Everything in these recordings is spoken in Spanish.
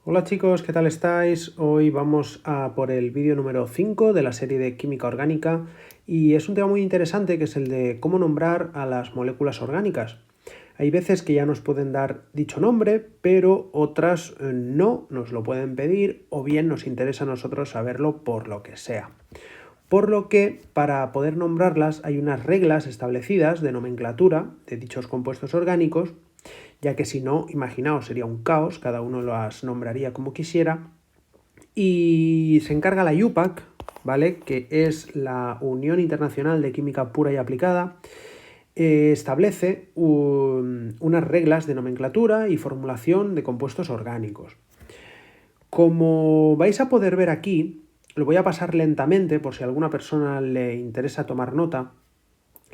Hola chicos, ¿qué tal estáis? Hoy vamos a por el vídeo número 5 de la serie de química orgánica y es un tema muy interesante que es el de cómo nombrar a las moléculas orgánicas. Hay veces que ya nos pueden dar dicho nombre, pero otras no nos lo pueden pedir o bien nos interesa a nosotros saberlo por lo que sea. Por lo que, para poder nombrarlas, hay unas reglas establecidas de nomenclatura de dichos compuestos orgánicos, ya que si no, imaginaos, sería un caos, cada uno las nombraría como quisiera. Y se encarga la IUPAC, ¿vale? Que es la Unión Internacional de Química Pura y Aplicada, establece unas reglas de nomenclatura y formulación de compuestos orgánicos. Como vais a poder ver aquí, lo voy a pasar lentamente por si a alguna persona le interesa tomar nota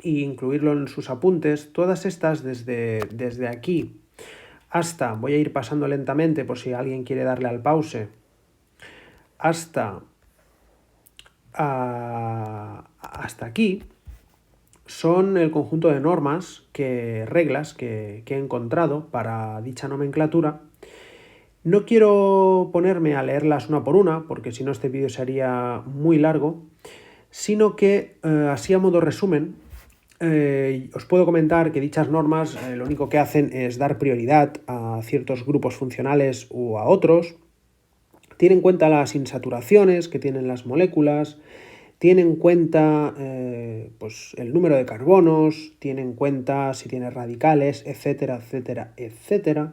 e incluirlo en sus apuntes. Todas estas desde aquí hasta, voy a ir pasando lentamente por si alguien quiere darle al pause, hasta aquí, son el conjunto de normas, reglas que he encontrado para dicha nomenclatura. No quiero ponerme a leerlas una por una, porque si no este vídeo sería muy largo, sino que, así a modo resumen, os puedo comentar que dichas normas lo único que hacen es dar prioridad a ciertos grupos funcionales u a otros. Tiene en cuenta las insaturaciones que tienen las moléculas, tiene en cuenta pues el número de carbonos, tiene en cuenta si tiene radicales, etcétera, etcétera, etcétera,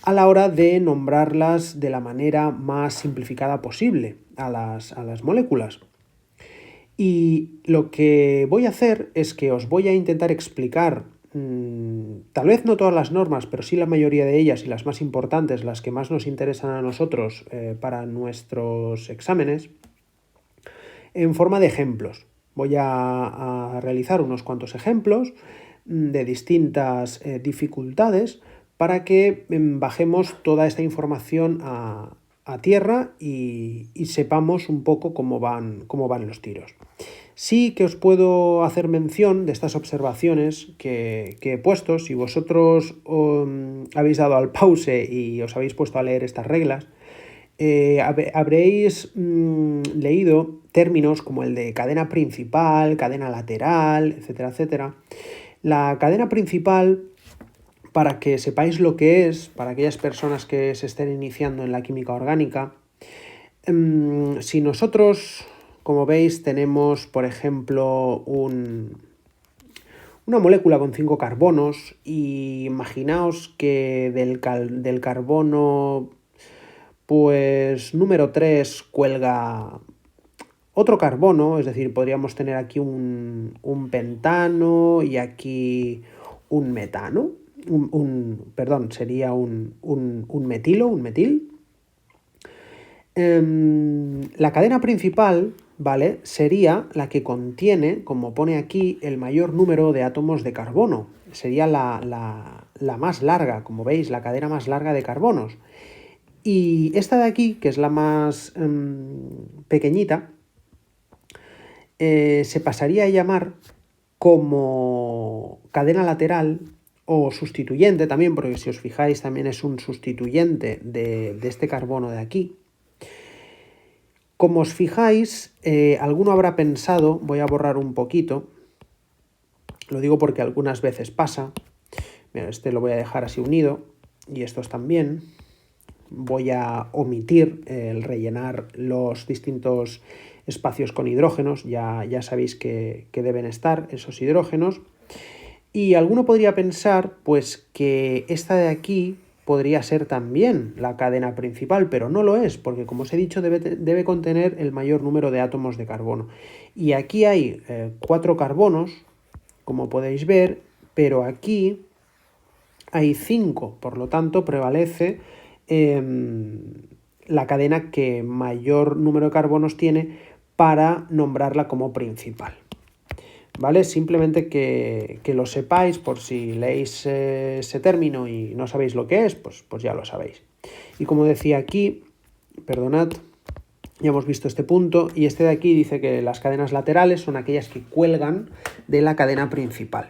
a la hora de nombrarlas de la manera más simplificada posible a las moléculas. Y lo que voy a hacer es que os voy a intentar explicar, tal vez no todas las normas, pero sí la mayoría de ellas y las más importantes, las que más nos interesan a nosotros para nuestros exámenes, en forma de ejemplos. Voy a realizar unos cuantos ejemplos de distintas dificultades para que bajemos toda esta información a tierra y sepamos un poco cómo van los tiros. Sí que os puedo hacer mención de estas observaciones que he puesto. Si vosotros habéis dado al pause y os habéis puesto a leer estas reglas, habréis leído términos como el de cadena principal, cadena lateral, etcétera, etcétera. La cadena principal, para que sepáis lo que es, para aquellas personas que se estén iniciando en la química orgánica, si nosotros, como veis, tenemos, por ejemplo, una molécula con 5 carbonos y imaginaos que del carbono pues número 3 cuelga otro carbono, es decir, podríamos tener aquí un pentano y aquí un metano, perdón, sería un metilo, un metil. La cadena principal, ¿vale?, sería la que contiene, como pone aquí, el mayor número de átomos de carbono. Sería la más larga, como veis, la cadena más larga de carbonos. Y esta de aquí, que es la más pequeñita, se pasaría a llamar como cadena lateral o sustituyente también, porque si os fijáis también es un sustituyente de este carbono de aquí. Como os fijáis, alguno habrá pensado, voy a borrar un poquito, lo digo porque algunas veces pasa. Mira, este lo voy a dejar así unido y estos también. Voy a omitir el rellenar los distintos espacios con hidrógenos, ya sabéis que deben estar esos hidrógenos. Y alguno podría pensar pues que esta de aquí podría ser también la cadena principal, pero no lo es, porque como os he dicho debe contener el mayor número de átomos de carbono. Y aquí hay 4 carbonos, como podéis ver, pero aquí hay 5, por lo tanto prevalece la cadena que mayor número de carbonos tiene para nombrarla como principal. ¿Vale? Simplemente que lo sepáis, por si leéis ese término y no sabéis lo que es, pues ya lo sabéis. Y como decía aquí, perdonad, ya hemos visto este punto, y este de aquí dice que las cadenas laterales son aquellas que cuelgan de la cadena principal.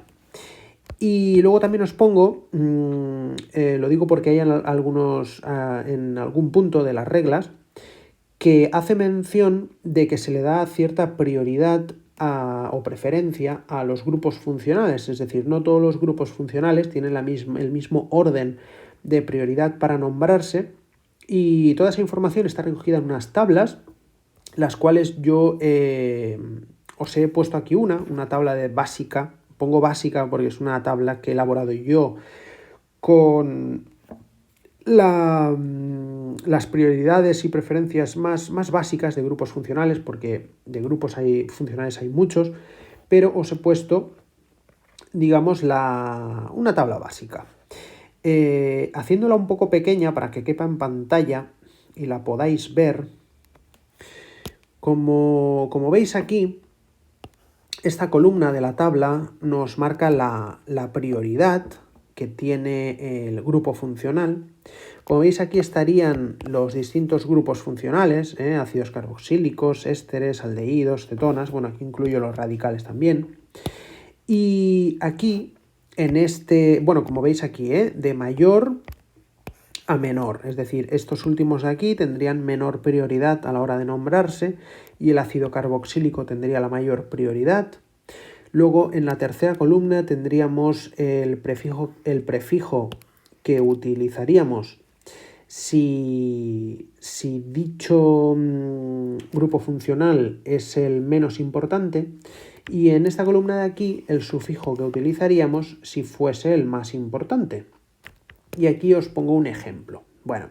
Y luego también os pongo, lo digo porque hay algunos, en algún punto de las reglas, que hace mención de que se le da cierta prioridad o preferencia a los grupos funcionales. Es decir, no todos los grupos funcionales tienen el mismo orden de prioridad para nombrarse. Y toda esa información está recogida en unas tablas, las cuales yo os he puesto aquí una tabla de básica. Pongo básica porque es una tabla que he elaborado yo con las prioridades y preferencias más básicas de grupos funcionales, porque de grupos funcionales hay muchos, pero os he puesto, digamos, una tabla básica. Haciéndola un poco pequeña para que quepa en pantalla y la podáis ver, como veis aquí, esta columna de la tabla nos marca la prioridad que tiene el grupo funcional. Como veis, aquí estarían los distintos grupos funcionales, ácidos carboxílicos, ésteres, aldehídos, cetonas. Bueno, aquí incluyo los radicales también. Y aquí, en este, bueno, como veis aquí, de mayor a menor. Es decir, estos últimos de aquí tendrían menor prioridad a la hora de nombrarse y el ácido carboxílico tendría la mayor prioridad. Luego, en la tercera columna tendríamos el prefijo que utilizaríamos si dicho grupo funcional es el menos importante, y en esta columna de aquí el sufijo que utilizaríamos si fuese el más importante. Y aquí os pongo un ejemplo. Bueno,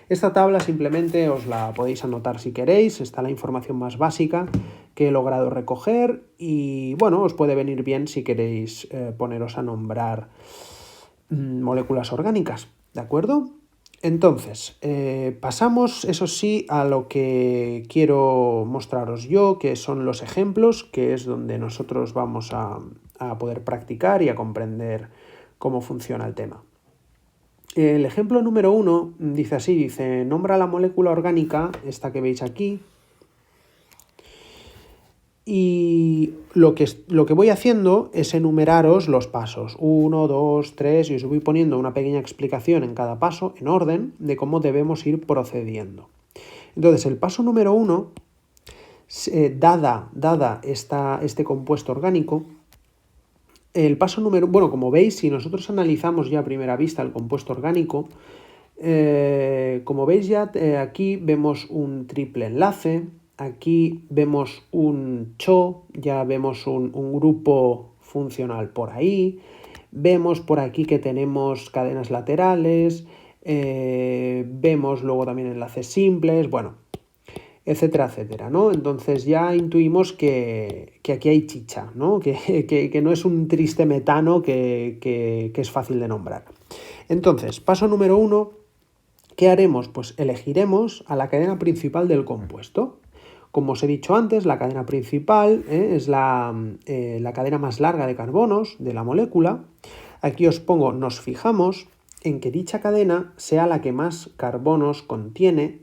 esta tabla simplemente os la podéis anotar si queréis, está la información más básica que he logrado recoger y bueno, os puede venir bien si queréis poneros a nombrar moléculas orgánicas, ¿de acuerdo? Entonces, pasamos, eso sí, a lo que quiero mostraros yo, que son los ejemplos, que es donde nosotros vamos a poder practicar y a comprender cómo funciona el tema. El ejemplo número 1 dice así, dice, nombra la molécula orgánica, esta que veis aquí, y lo que voy haciendo es enumeraros los pasos, 1, 2, 3, y os voy poniendo una pequeña explicación en cada paso, en orden, de cómo debemos ir procediendo. Entonces, el paso número 1, dada este compuesto orgánico, el paso número... Bueno, como veis, si nosotros analizamos ya a primera vista el compuesto orgánico, como veis ya aquí vemos un triple enlace, aquí vemos un CHO, ya vemos un grupo funcional por ahí, vemos por aquí que tenemos cadenas laterales, vemos luego también enlaces simples, bueno, etcétera, etcétera, ¿no? Entonces ya intuimos que aquí hay chicha, ¿no? Que no es un triste metano que es fácil de nombrar. Entonces, paso número 1, ¿qué haremos? Pues elegiremos a la cadena principal del compuesto. Como os he dicho antes, la cadena principal es la cadena más larga de carbonos de la molécula. Aquí os pongo, nos fijamos en que dicha cadena sea la que más carbonos contiene,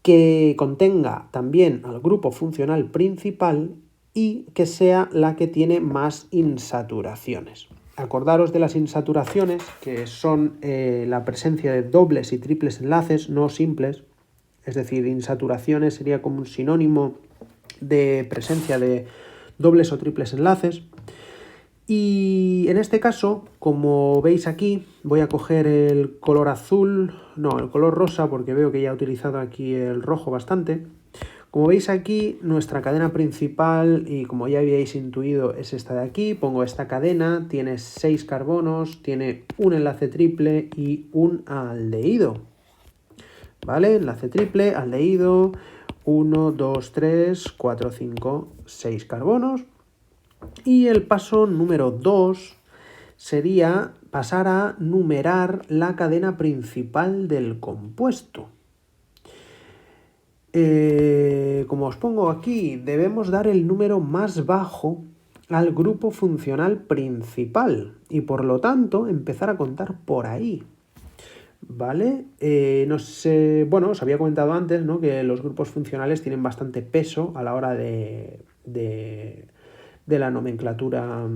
que contenga también al grupo funcional principal y que sea la que tiene más insaturaciones. Acordaros de las insaturaciones, que son la presencia de dobles y triples enlaces, no simples. Es decir, insaturaciones sería como un sinónimo de presencia de dobles o triples enlaces. Y en este caso, como veis aquí, voy a coger el color azul, no, el color rosa, porque veo que ya he utilizado aquí el rojo bastante. Como veis aquí, nuestra cadena principal, y como ya habíais intuido, es esta de aquí. Pongo esta cadena, tiene 6 carbonos, tiene un enlace triple y un aldehído. ¿Vale? Enlace triple, aldehído, 1, 2, 3, 4, 5, 6 carbonos. Y el paso número 2 sería pasar a numerar la cadena principal del compuesto. Como os pongo aquí, debemos dar el número más bajo al grupo funcional principal y por lo tanto empezar a contar por ahí. ¿Vale? No sé, bueno, os había comentado antes, ¿no?, que los grupos funcionales tienen bastante peso a la hora de la nomenclatura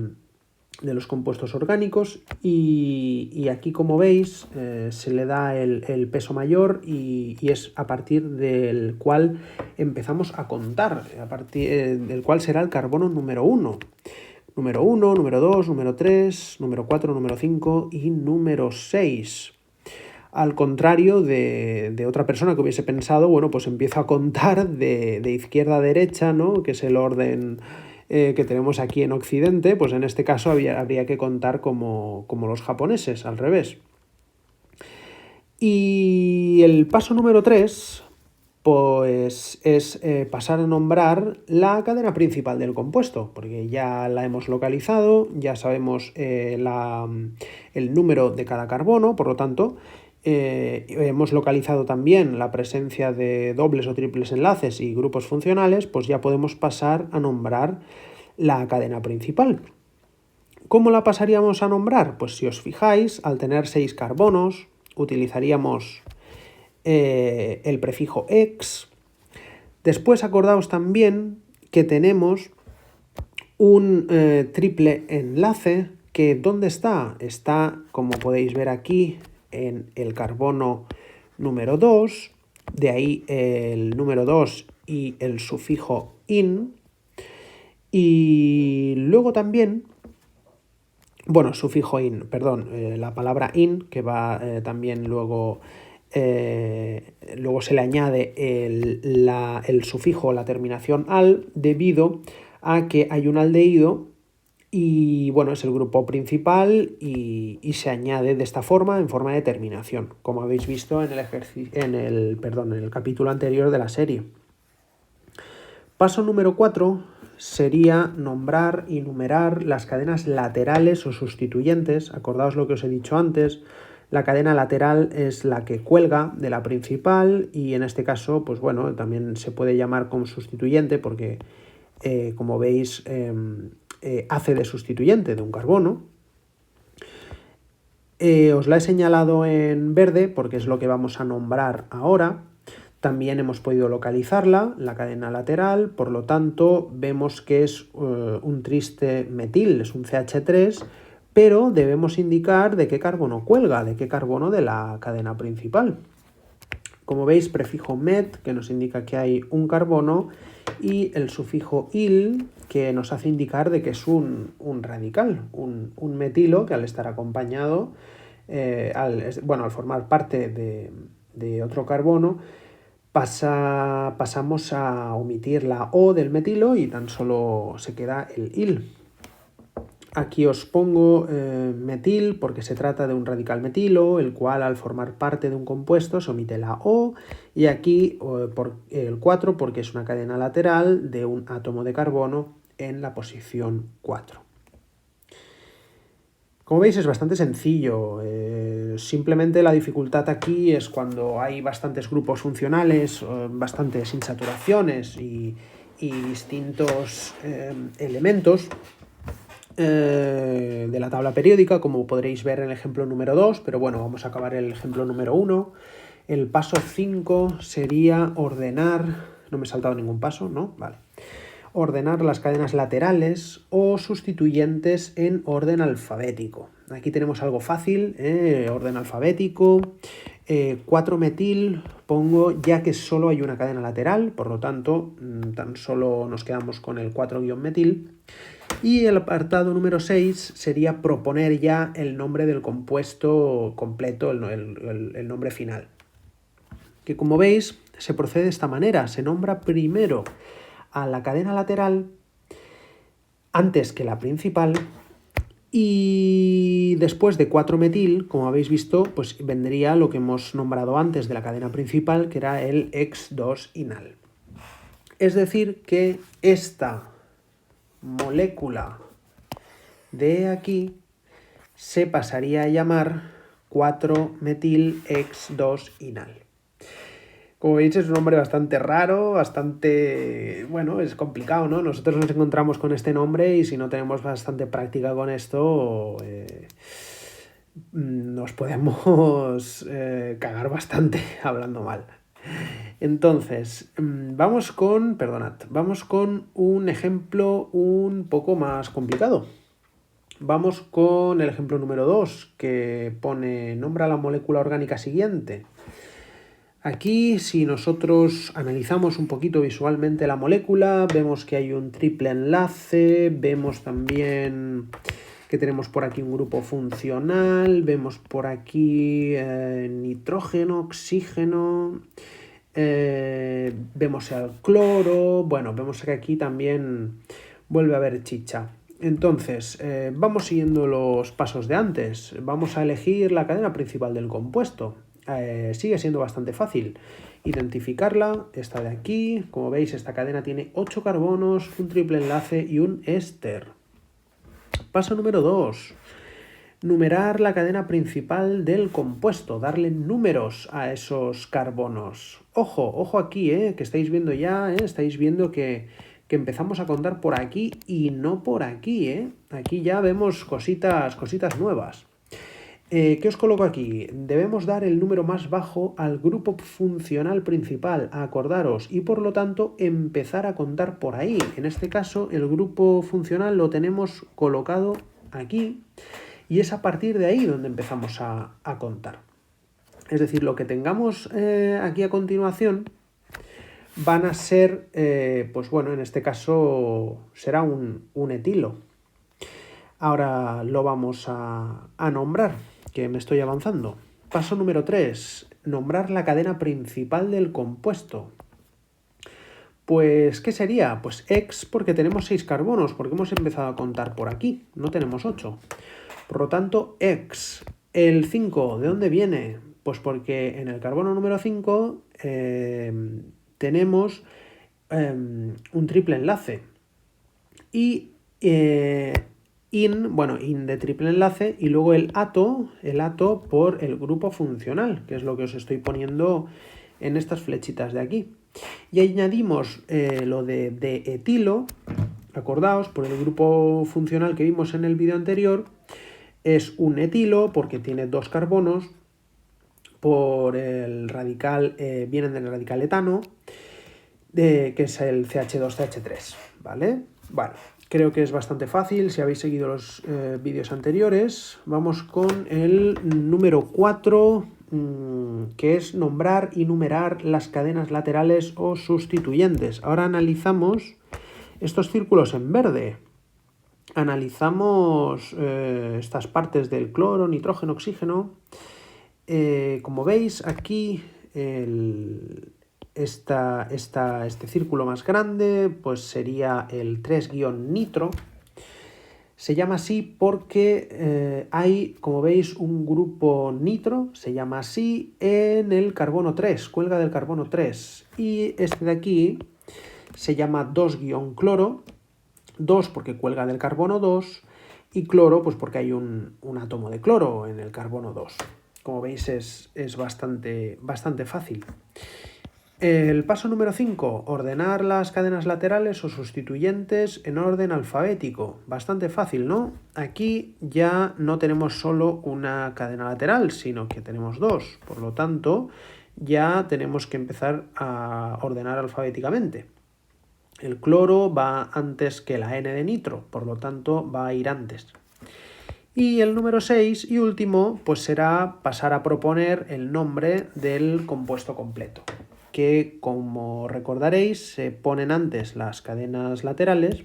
de los compuestos orgánicos y aquí, como veis, se le da el peso mayor y es a partir del cual empezamos a contar, a partir del cual será el carbono número 1. Número 1, número 2, número 3, número 4, número 5 y número 6. Al contrario de otra persona que hubiese pensado, bueno, pues empiezo a contar de izquierda a derecha, ¿no? Que es el orden que tenemos aquí en Occidente, pues en este caso habría que contar como los japoneses, al revés. Y el paso número 3, pues es pasar a nombrar la cadena principal del compuesto, porque ya la hemos localizado, ya sabemos el número de cada carbono, por lo tanto, hemos localizado también la presencia de dobles o triples enlaces y grupos funcionales, pues ya podemos pasar a nombrar la cadena principal. ¿Cómo la pasaríamos a nombrar? Pues si os fijáis, al tener 6 carbonos, utilizaríamos el prefijo ex. Después acordaos también que tenemos un triple enlace que ¿dónde está? Está, como podéis ver aquí, en el carbono número 2, de ahí el número 2 y el sufijo in. Y luego también, bueno, sufijo in, perdón, la palabra in, que va también luego se le añade el sufijo, la terminación al, debido a que hay un aldehído y bueno, es el grupo principal y se añade de esta forma, en forma de terminación, como habéis visto en el capítulo anterior de la serie. Paso número 4 sería nombrar y numerar las cadenas laterales o sustituyentes. Acordaos lo que os he dicho antes. La cadena lateral es la que cuelga de la principal y en este caso, pues bueno, también se puede llamar como sustituyente porque, como veis, hace de sustituyente de un carbono. Os la he señalado en verde porque es lo que vamos a nombrar ahora. También hemos podido localizarla, la cadena lateral, por lo tanto vemos que es un triste metil, es un CH3, pero debemos indicar de qué carbono cuelga, de qué carbono de la cadena principal. Como veis, prefijo met, que nos indica que hay un carbono, y el sufijo il, que nos hace indicar de que es un radical, un metilo, que al estar acompañado, al formar parte de otro carbono, pasamos a omitir la O del metilo y tan solo se queda el il. Aquí os pongo metil porque se trata de un radical metilo, el cual al formar parte de un compuesto se omite la O, y aquí por el 4 porque es una cadena lateral de un átomo de carbono en la posición 4. Como veis, es bastante sencillo. Simplemente la dificultad aquí es cuando hay bastantes grupos funcionales, bastantes insaturaciones y distintos elementos de la tabla periódica, como podréis ver en el ejemplo número 2, pero bueno, vamos a acabar el ejemplo número 1. El paso 5 sería ordenar... No me he saltado ningún paso, ¿no? Vale. Ordenar las cadenas laterales o sustituyentes en orden alfabético. Aquí tenemos algo fácil, orden alfabético, 4-metil pongo ya que solo hay una cadena lateral, por lo tanto tan solo nos quedamos con el 4-metil. Y el apartado número 6 sería proponer ya el nombre del compuesto completo, el nombre final. Que como veis se procede de esta manera, se nombra primero a la cadena lateral antes que la principal y después de 4-metil, como habéis visto, pues vendría lo que hemos nombrado antes de la cadena principal, que era el X2-inal. Es decir, que esta molécula de aquí se pasaría a llamar 4-metil X2-inal. Como veis, es un nombre bastante raro, bastante... bueno, es complicado, ¿no? Nosotros nos encontramos con este nombre y si no tenemos bastante práctica con esto, nos podemos cagar bastante hablando mal. Entonces, vamos con un ejemplo un poco más complicado. Vamos con el ejemplo número 2, que pone nombra la molécula orgánica siguiente. Aquí, si nosotros analizamos un poquito visualmente la molécula, vemos que hay un triple enlace, vemos también que tenemos por aquí un grupo funcional, vemos por aquí nitrógeno, oxígeno, vemos el cloro, bueno, vemos que aquí también vuelve a haber chicha. Entonces, vamos siguiendo los pasos de antes, vamos a elegir la cadena principal del compuesto. Sigue siendo bastante fácil identificarla, esta de aquí, como veis esta cadena tiene 8 carbonos, un triple enlace y un éster. Paso número 2, numerar la cadena principal del compuesto, darle números a esos carbonos. Ojo aquí, que estáis viendo ya, estáis viendo que empezamos a contar por aquí y no por aquí, Aquí ya vemos cositas nuevas. ¿Qué os coloco aquí? Debemos dar el número más bajo al grupo funcional principal, acordaros, y por lo tanto empezar a contar por ahí. En este caso, el grupo funcional lo tenemos colocado aquí y es a partir de ahí donde empezamos a contar. Es decir, lo que tengamos aquí a continuación van a ser, pues bueno, en este caso será un etilo. Ahora lo vamos a nombrar, que me estoy avanzando. Paso número 3, nombrar la cadena principal del compuesto. Pues, ¿qué sería? Pues X porque tenemos 6 carbonos, porque hemos empezado a contar por aquí, no tenemos 8. Por lo tanto, X. El 5, ¿de dónde viene? Pues porque en el carbono número 5 tenemos un triple enlace. Y in de triple enlace y luego el ato por el grupo funcional, que es lo que os estoy poniendo en estas flechitas de aquí. Y añadimos lo de etilo, acordaos, por el grupo funcional que vimos en el vídeo anterior, es un etilo porque tiene 2 carbonos, por el radical, vienen del radical etano, que es el CH2CH3, ¿vale? Bueno, creo que es bastante fácil si habéis seguido los vídeos anteriores. Vamos con el número 4, que es nombrar y numerar las cadenas laterales o sustituyentes. Ahora analizamos estos círculos en verde. Analizamos estas partes del cloro, nitrógeno, oxígeno. Como veis aquí este círculo más grande pues sería el 3-nitro. Se llama así porque hay, como veis, un grupo nitro, se llama así, en el carbono 3, cuelga del carbono 3. Y este de aquí se llama 2-cloro, 2 porque cuelga del carbono 2 y cloro pues porque hay un átomo de cloro en el carbono 2. Como veis es bastante fácil. El paso número 5, ordenar las cadenas laterales o sustituyentes en orden alfabético. Bastante fácil, ¿no? Aquí ya no tenemos solo una cadena lateral, sino que tenemos 2. Por lo tanto, ya tenemos que empezar a ordenar alfabéticamente. El cloro va antes que la N de nitro, por lo tanto va a ir antes. Y el número 6 y último, pues será pasar a proponer el nombre del compuesto completo, que como recordaréis se ponen antes las cadenas laterales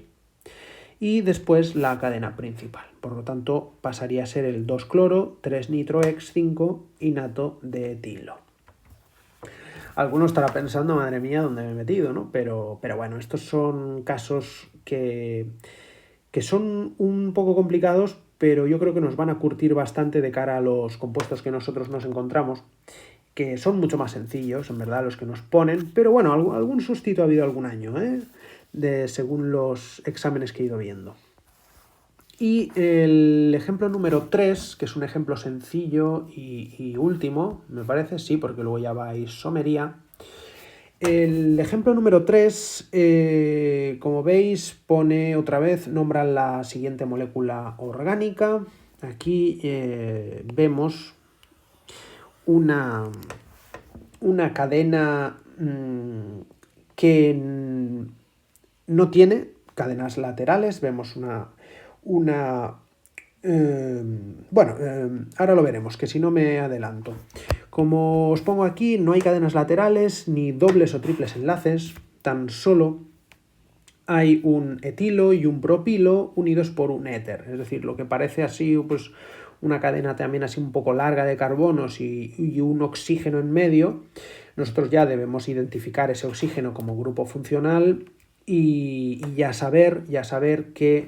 y después la cadena principal. Por lo tanto pasaría a ser el 2-cloro, 3-nitro-X5 inato de etilo. Alguno estará pensando, madre mía, ¿dónde me he metido? ¿No? Pero bueno, estos son casos que son un poco complicados, pero yo creo que nos van a curtir bastante de cara a los compuestos que nosotros nos encontramos, que son mucho más sencillos, en verdad, los que nos ponen, pero bueno, algún sustito ha habido algún año, según los exámenes que he ido viendo. Y el ejemplo número 3, que es un ejemplo sencillo y último, me parece, sí, porque luego ya va a isomería. El ejemplo número 3, como veis, pone otra vez, nombra la siguiente molécula orgánica. Aquí vemos una cadena que no tiene cadenas laterales. Vemos una Ahora lo veremos, que si no me adelanto. Como os pongo aquí, no hay cadenas laterales ni dobles o triples enlaces, tan solo hay un etilo y un propilo unidos por un éter, es decir, lo que parece así pues una cadena también así un poco larga de carbonos y un oxígeno en medio. Nosotros ya debemos identificar ese oxígeno como grupo funcional y ya saber que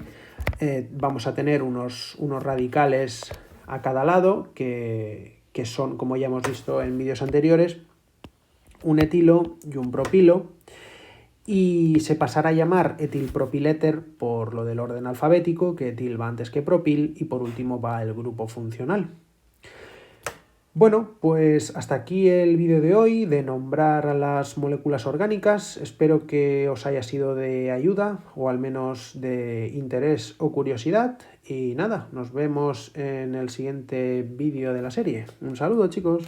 vamos a tener unos radicales a cada lado que son, como ya hemos visto en vídeos anteriores, un etilo y un propilo, y se pasará a llamar etilpropiléter por lo del orden alfabético, que etil va antes que propil, y por último va el grupo funcional. Bueno, pues hasta aquí el vídeo de hoy de nombrar a las moléculas orgánicas. Espero que os haya sido de ayuda o al menos de interés o curiosidad. Y nada, nos vemos en el siguiente vídeo de la serie. Un saludo, chicos.